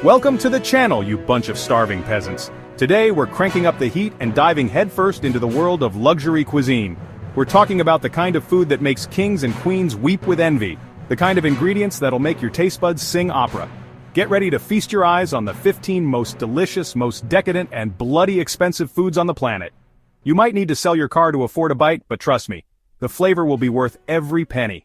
Welcome to the channel, you bunch of starving peasants. Today we're cranking up the heat and diving headfirst into the world of luxury cuisine. We're talking about the kind of food that makes kings and queens weep with envy, the kind of ingredients that'll make your taste buds sing opera. Get ready to feast your eyes on the 15 most delicious, most decadent, and bloody expensive foods on the planet. You might need to sell your car to afford a bite, but trust me, the flavor will be worth every penny.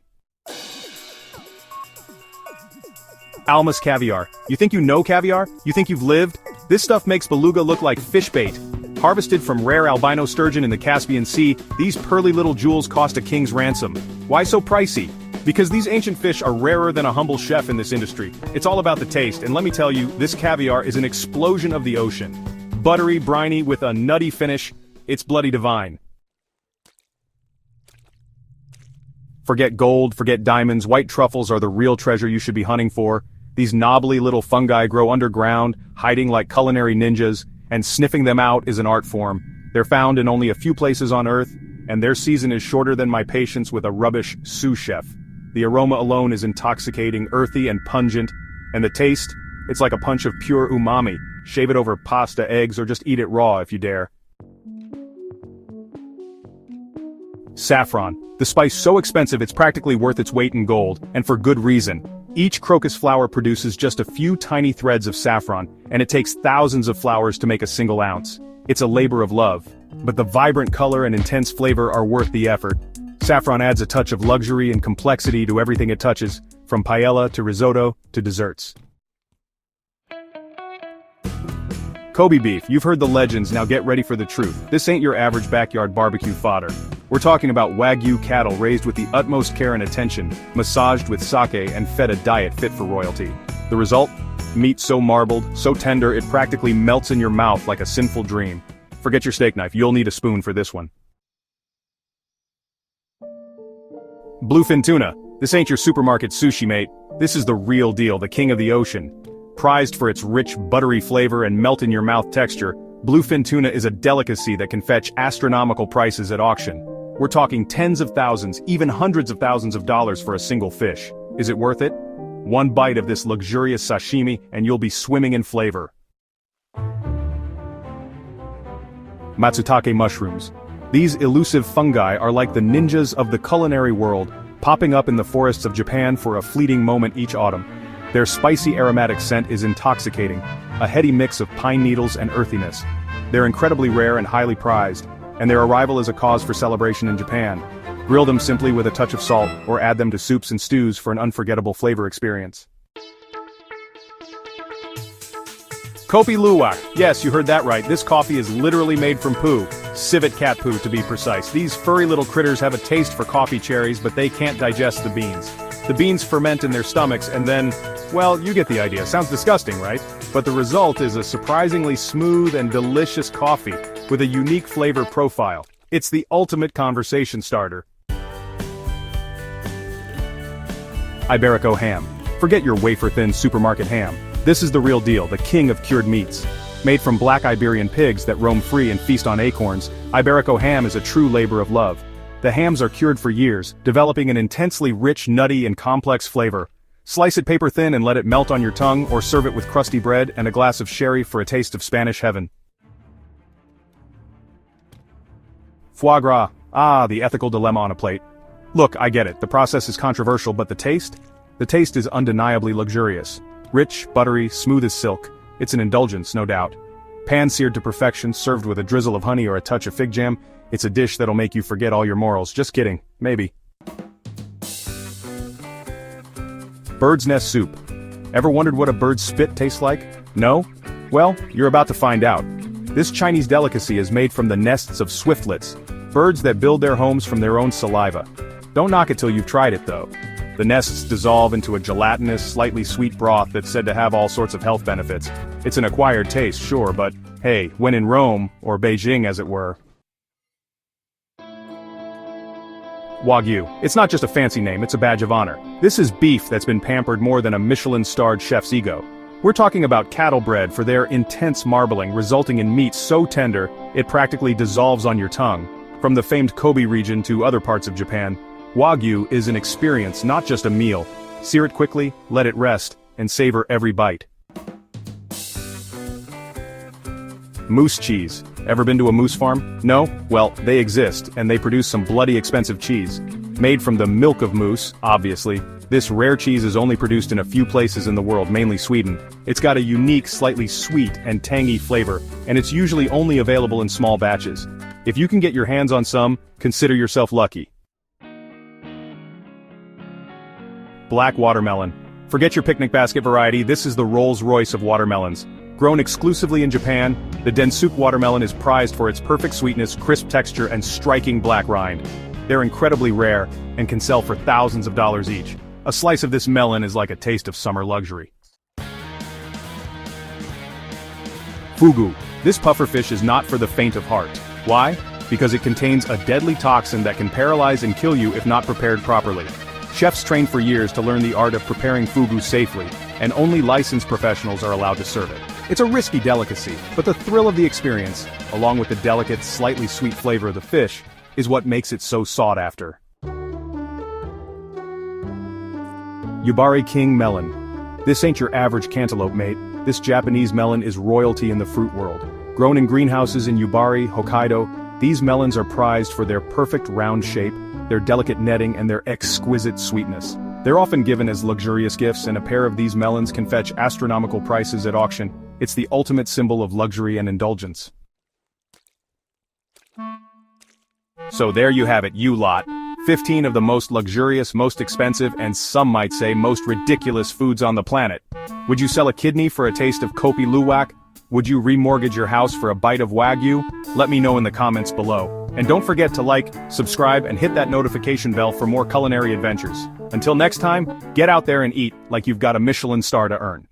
Almas caviar. You think you know caviar? You think you've lived? This stuff makes beluga look like fish bait. Harvested from rare albino sturgeon in the Caspian Sea, these pearly little jewels cost a king's ransom. Why so pricey? Because these ancient fish are rarer than a humble chef in this industry. It's all about the taste, and let me tell you, this caviar is an explosion of the ocean. Buttery, briny, with a nutty finish, it's bloody divine. Forget gold, forget diamonds, white truffles are the real treasure you should be hunting for. These knobbly little fungi grow underground, hiding like culinary ninjas, and sniffing them out is an art form. They're found in only a few places on Earth, and their season is shorter than my patience with a rubbish sous chef. The aroma alone is intoxicating, earthy and pungent, and the taste, it's like a punch of pure umami. Shave it over pasta, eggs, or just eat it raw if you dare. Saffron. The spice so expensive it's practically worth its weight in gold, and for good reason. Each crocus flower produces just a few tiny threads of saffron, and it takes thousands of flowers to make a single ounce. It's a labor of love. But the vibrant color and intense flavor are worth the effort. Saffron adds a touch of luxury and complexity to everything it touches, from paella to risotto to desserts. Kobe beef, you've heard the legends, now get ready for the truth. This ain't your average backyard barbecue fodder. We're talking about Wagyu cattle raised with the utmost care and attention, massaged with sake and fed a diet fit for royalty. The result? Meat so marbled, so tender it practically melts in your mouth like a sinful dream. Forget your steak knife, you'll need a spoon for this one. Bluefin tuna. This ain't your supermarket sushi, mate. This is the real deal, the king of the ocean. Prized for its rich, buttery flavor and melt-in-your-mouth texture, bluefin tuna is a delicacy that can fetch astronomical prices at auction. We're talking tens of thousands, even hundreds of thousands of dollars for a single fish. Is it worth it? One bite of this luxurious sashimi and you'll be swimming in flavor. Matsutake mushrooms. These elusive fungi are like the ninjas of the culinary world, popping up in the forests of Japan for a fleeting moment each autumn. Their spicy aromatic scent is intoxicating, a heady mix of pine needles and earthiness. They're incredibly rare and highly prized, and their arrival is a cause for celebration in Japan. Grill them simply with a touch of salt, or add them to soups and stews for an unforgettable flavor experience. Kopi Luwak. Yes, you heard that right, this coffee is literally made from poo. Civet cat poo to be precise. These furry little critters have a taste for coffee cherries, but they can't digest the beans. The beans ferment in their stomachs and then, well, you get the idea. Sounds disgusting, right? But the result is a surprisingly smooth and delicious coffee with a unique flavor profile. It's the ultimate conversation starter. Iberico ham. Forget your wafer-thin supermarket ham. This is the real deal, the king of cured meats. Made from black Iberian pigs that roam free and feast on acorns, Iberico ham is a true labor of love. The hams are cured for years, developing an intensely rich, nutty, and complex flavor. Slice it paper thin and let it melt on your tongue, or serve it with crusty bread and a glass of sherry for a taste of Spanish heaven. Foie gras. Ah, the ethical dilemma on a plate. Look, I get it, the process is controversial, but the taste? The taste is undeniably luxurious. Rich, buttery, smooth as silk. It's an indulgence, no doubt. Pan-seared to perfection, served with a drizzle of honey or a touch of fig jam, it's a dish that'll make you forget all your morals. Just kidding, maybe. Bird's nest soup. Ever wondered what a bird's spit tastes like? No? Well, you're about to find out. This Chinese delicacy is made from the nests of swiftlets, birds that build their homes from their own saliva. Don't knock it till you've tried it though. The nests dissolve into a gelatinous, slightly sweet broth that's said to have all sorts of health benefits. It's an acquired taste, sure, but hey, when in Rome, or Beijing as it were. Wagyu. It's not just a fancy name, it's a badge of honor. This is beef that's been pampered more than a Michelin-starred chef's ego. We're talking about cattle bred for their intense marbling, resulting in meat so tender, it practically dissolves on your tongue. From the famed Kobe region to other parts of Japan, Wagyu is an experience, not just a meal. Sear it quickly, let it rest, and savor every bite. Moose cheese. Ever been to a moose farm? No? Well, they exist, and they produce some bloody expensive cheese. Made from the milk of moose, obviously, this rare cheese is only produced in a few places in the world, mainly Sweden. It's got a unique, slightly sweet and tangy flavor, and it's usually only available in small batches. If you can get your hands on some, consider yourself lucky. Black watermelon. Forget your picnic basket variety, this is the Rolls-Royce of watermelons. Grown exclusively in Japan, the Densuke watermelon is prized for its perfect sweetness, crisp texture, and striking black rind. They're incredibly rare, and can sell for thousands of dollars each. A slice of this melon is like a taste of summer luxury. Fugu. This pufferfish is not for the faint of heart. Why? Because it contains a deadly toxin that can paralyze and kill you if not prepared properly. Chefs train for years to learn the art of preparing fugu safely, and only licensed professionals are allowed to serve it. It's a risky delicacy, but the thrill of the experience, along with the delicate, slightly sweet flavor of the fish, is what makes it so sought after. Yubari King Melon. This ain't your average cantaloupe, mate. This Japanese melon is royalty in the fruit world. Grown in greenhouses in Yubari, Hokkaido, these melons are prized for their perfect round shape, their delicate netting, and their exquisite sweetness. They're often given as luxurious gifts, and a pair of these melons can fetch astronomical prices at auction. It's the ultimate symbol of luxury and indulgence. So there you have it, you lot. 15 of the most luxurious, most expensive, and some might say most ridiculous foods on the planet. Would you sell a kidney for a taste of Kopi Luwak? Would you remortgage your house for a bite of Wagyu? Let me know in the comments below. And don't forget to like, subscribe, and hit that notification bell for more culinary adventures. Until next time, get out there and eat like you've got a Michelin star to earn.